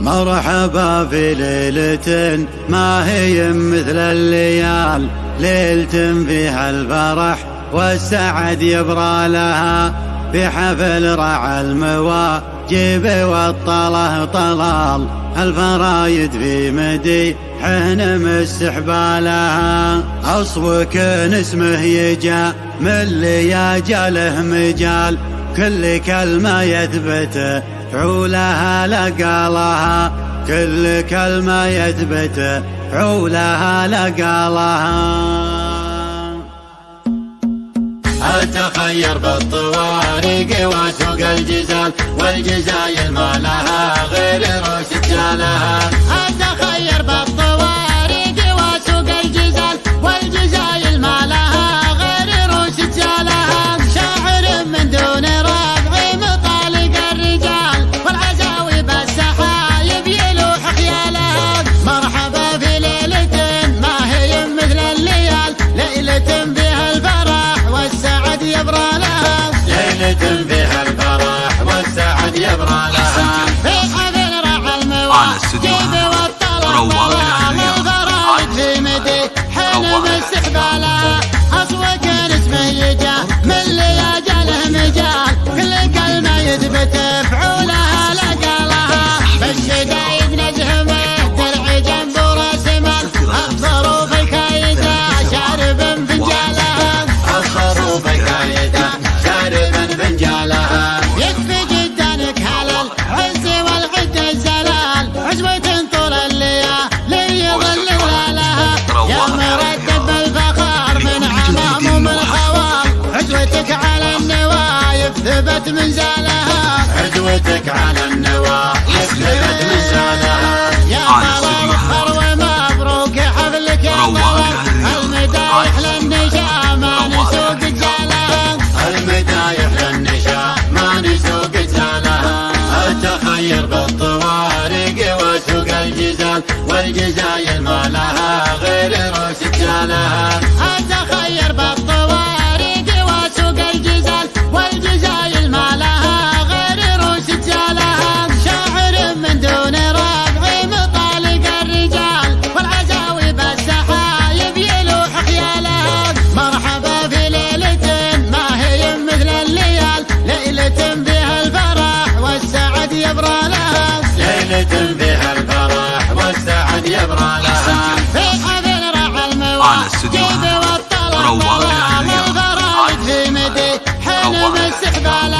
مرحبا في ليلة ما هي مثل الليال، ليلة فيها الفرح والسعد يبرى لها، في حفل رعى المواجب والطله طلال، الفرايد في مديحه مستحبالها، أصوك اسمه يجا من لياجاله مجال، كل كلمة يثبت فعولها لقالها، كل كلمة يثبت فعولها لقالها. أتخير بالطوارق وسوق الجزال، والجزايل ما لها غير روس رجالها. أتخير بالطوارق وسوق الجزال، والجزايل ما لها غير روس رجالها. شاعر من دون ربع مطالق الرجال، والعزاوي بالسحايب يلوح خيالها. مرحبا في ليلة ما هي مثل الليال، ليلة بها الفرح والسعد يبرى لها، ليلة فيها الفرح والسعد يبرى لها، في حفل رعى المواجب والطلب طلال، الفرايد في مديحه مستحبالها، أصوك اسمه يجا من لياجاله مجال، كل كلمة يثبت فعولها لقالها. بالشدايد نزهمه درع جنب راس مال، الظروف الكايدة شارب فنجالها، الظروف الكايدة شارب فنجالها. يكفي جدانك على العز والعد الزلال، عزوة طول الليالي يظل ظلالها، يا مردد بالفخار من عمام ومن خوال، عزوتك على النوايف ثبت منزالها، عزوتك على النوايف ثبت منزالها. يا طلال الخر ومبروك حفلك يا طلال، المدايح للنشا ما نسوق جالها، المدايح للنشا ما نسوق جالها. أتخير بالطوارق وسوق الجزال، والجزايل ما لها غير روس رجالها. أتخير بالطوارق وسوق الجزال، والجزايل ما لها غير روس رجالها. شاعر من دون ربع مطالق الرجال، والعزاوي بالسحايب يلوح خيالها. مرحبا في ليلة ما هي مثل الليال، ليلة بها الفرح والسعد يبرى لها، ليلة فيها الفرح والسعد يبرى لها، في حفل رعى المواجب والطلب طلال، الفرايد في مديحه مستحبالها.